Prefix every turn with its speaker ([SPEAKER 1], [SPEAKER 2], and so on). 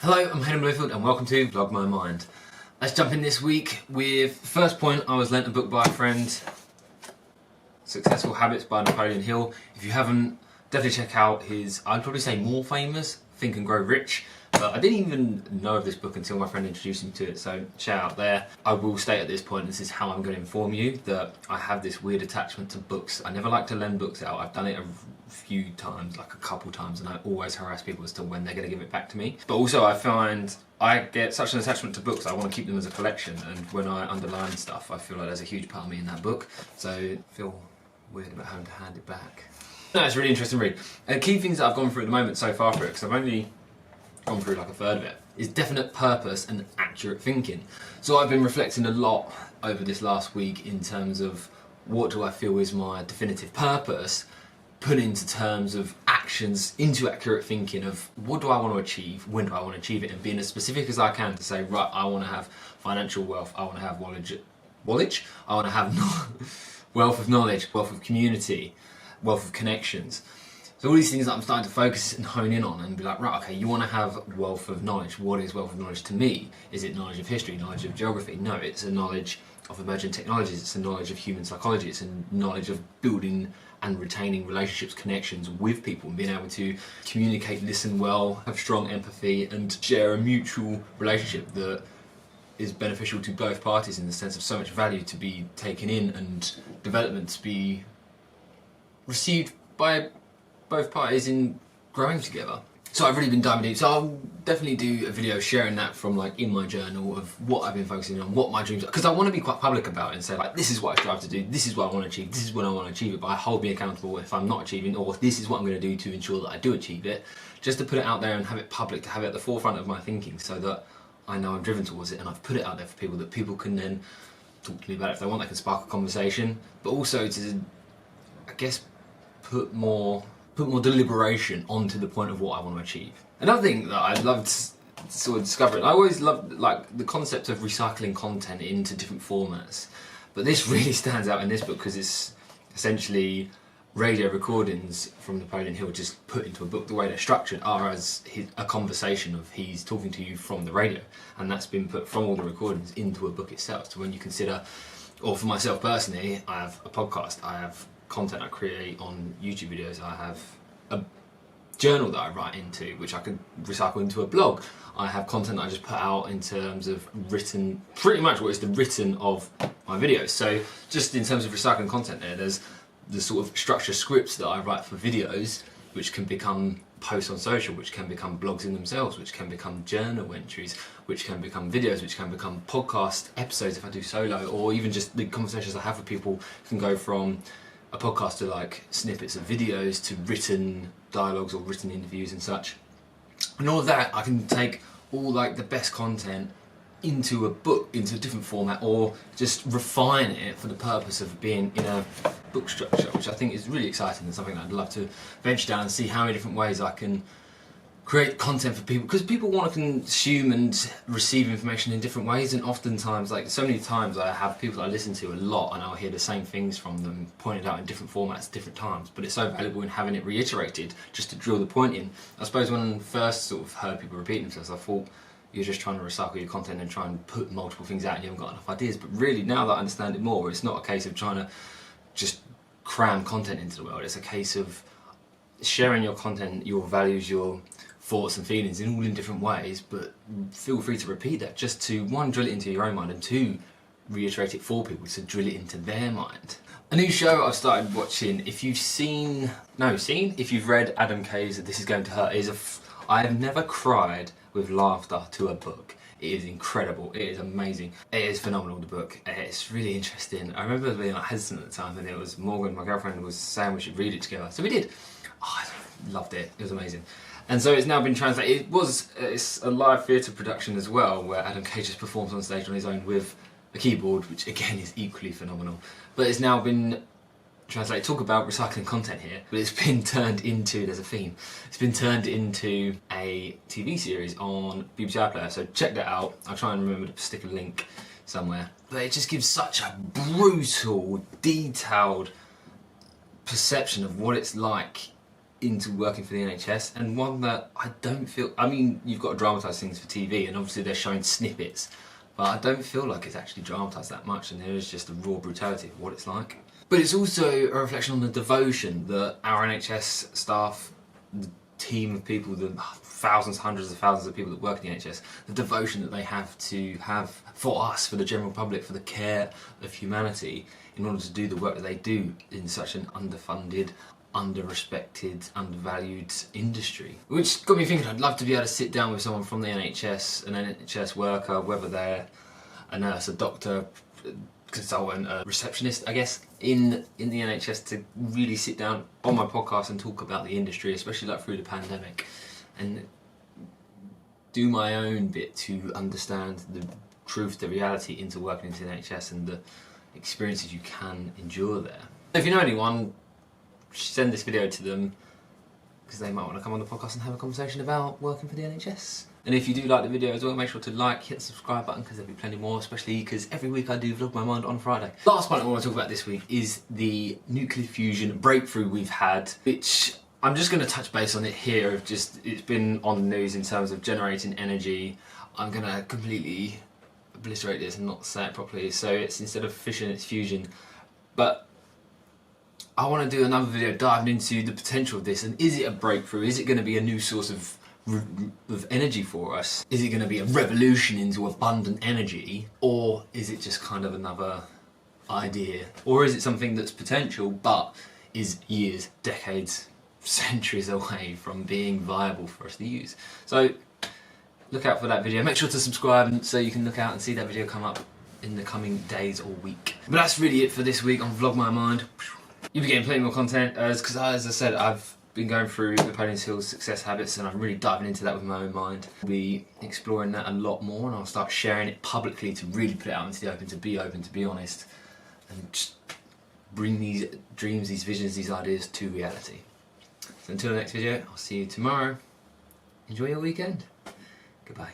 [SPEAKER 1] Hello, I'm Hayden.BloomfieldSSLtd and welcome to Vlog My Mind. Let's jump in this week with the first point. I was lent a book by a friend, Successful Habits by Napoleon Hill. If you haven't, definitely check out his, I'd probably say more famous, Think and Grow Rich. But I didn't even know of this book until my friend introduced me to it, so shout out there. I will state at this point, this is how I'm going to inform you, that I have this weird attachment to books. I never like to lend books out. I've done it a few times, like a couple times, and I always harass people as to when they're going to give it back to me. But also I find I get such an attachment to books, I want to keep them as a collection, and when I underline stuff, I feel like there's a huge part of me in that book, so I feel weird about having to hand it back. No, it's a really interesting read. Key things that I've gone through at the moment so far for it, because I've only gone through like a third of it, is definite purpose and accurate thinking. So I've been reflecting a lot over this last week in terms of what do I feel is my definitive purpose, put into terms of actions into accurate thinking of what do I want to achieve, when do I want to achieve it, and being as specific as I can to say, right, I want to have financial wealth, I want to have knowledge, I want to have wealth of knowledge, wealth of community, wealth of connections. So all these things that I'm starting to focus and hone in on and be like, right, okay, you want to have wealth of knowledge. What is wealth of knowledge to me? Is it knowledge of history, knowledge of geography? No, it's a knowledge of emerging technologies. It's a knowledge of human psychology. It's a knowledge of building and retaining relationships, connections with people, and being able to communicate, listen well, have strong empathy, and share a mutual relationship that is beneficial to both parties in the sense of so much value to be taken in and development to be received by both parties in growing together. So I've really been diving deep. So I'll definitely do a video sharing that from like in my journal of what I've been focusing on, what my dreams are, because I want to be quite public about it and say like, this is what I strive to do, this is what I want to achieve, this is when I want to achieve it, but I hold me accountable if I'm not achieving, or this is what I'm going to do to ensure that I do achieve it, just to put it out there and have it public, to have it at the forefront of my thinking so that I know I'm driven towards it and I've put it out there for people that people can then talk to me about it if they want. They can spark a conversation, but also to, I guess, put more deliberation onto the point of what I want to achieve. Another thing that I'd love to sort of discover, I always loved like the concept of recycling content into different formats, but this really stands out in this book because it's essentially radio recordings from Napoleon Hill just put into a book. The way they're structured are as a conversation of he's talking to you from the radio, and that's been put from all the recordings into a book itself. So when you consider, or for myself personally, I have a podcast, I have content I create on YouTube videos, I have a journal that I write into which I could recycle into a blog, I have content that I just put out in terms of written, pretty much what is the written of my videos. So just in terms of recycling content there's the sort of structured scripts that I write for videos which can become posts on social, which can become blogs in themselves, which can become journal entries, which can become videos, which can become podcast episodes if I do solo, or even just the conversations I have with people can go from a podcast to like snippets of videos to written dialogues or written interviews and such. And all of that, I can take all like the best content into a book, into a different format, or just refine it for the purpose of being in a book structure, which I think is really exciting and something that I'd love to venture down and see how many different ways I can create content for people, because people want to consume and receive information in different ways, and oftentimes, like so many times I have people that I listen to a lot and I'll hear the same things from them pointed out in different formats, different times, but it's so valuable in having it reiterated just to drill the point in. I suppose when I first sort of heard people repeat themselves, I thought you're just trying to recycle your content and try and put multiple things out and you haven't got enough ideas, but really now that I understand it more, it's not a case of trying to just cram content into the world, it's a case of sharing your content, your values, your thoughts and feelings in all in different ways, but feel free to repeat that just to, one, drill it into your own mind, and two, reiterate it for people to drill it into their mind. A new show I've started watching, if you've read Adam Kay's This Is Going to Hurt, I have never cried with laughter to a book. It is incredible, it is amazing, it is phenomenal, the book, it's really interesting. I remember being like hesitant at the time, and it was Morgan, my girlfriend, was saying we should read it together, so we did. Oh, I loved it, it was amazing. And so it's now been translated. It's a live theatre production as well, where Adam Kay just performs on stage on his own with a keyboard, which again is equally phenomenal. But it's now been translated. Talk about recycling content here, but it's been turned into, there's a theme, it's been turned into a TV series on BBC iPlayer, so check that out. I'll try and remember to stick a link somewhere. But it just gives such a brutal, detailed perception of what it's like into working for the NHS, and one that I don't feel, I mean, you've got to dramatise things for TV, and obviously they're showing snippets, but I don't feel like it's actually dramatised that much, and there is just the raw brutality of what it's like. But it's also a reflection on the devotion that our NHS staff, the team of people, the thousands, hundreds of thousands of people that work in the NHS, the devotion that they have for us, for the general public, for the care of humanity, in order to do the work that they do in such an underfunded, under-respected, undervalued industry. Which got me thinking, I'd love to be able to sit down with someone from the NHS, an NHS worker, whether they're a nurse, a doctor, consultant, a receptionist, I guess, in the NHS, to really sit down on my podcast and talk about the industry, especially like through the pandemic, and do my own bit to understand the truth, the reality into working into the NHS and the experiences you can endure there. If you know anyone, send this video to them, because they might want to come on the podcast and have a conversation about working for the NHS. And if you do like the video as well, make sure to like, hit the subscribe button, because there'll be plenty more, especially because every week I do Vlog My Mind on Friday. Last point I want to talk about this week is the nuclear fusion breakthrough we've had, which I'm just going to touch base on it here. It's been on the news in terms of generating energy. I'm going to completely obliterate this and not say it properly. So it's, instead of fission, it's fusion. But I want to do another video diving into the potential of this, and is it a breakthrough? Is it going to be a new source of energy for us? Is it going to be a revolution into abundant energy, or is it just kind of another idea? Or is it something that's potential but is years, decades, centuries away from being viable for us to use? So look out for that video. Make sure to subscribe so you can look out and see that video come up in the coming days or week. But that's really it for this week on Vlog My Mind. You'll be getting plenty more content, because as I said, I've been going through Napoleon Hill's success habits, and I'm really diving into that with my own mind. I'll be exploring that a lot more, and I'll start sharing it publicly to really put it out into the open, to be honest, and just bring these dreams, these visions, these ideas to reality. So until the next video, I'll see you tomorrow. Enjoy your weekend. Goodbye.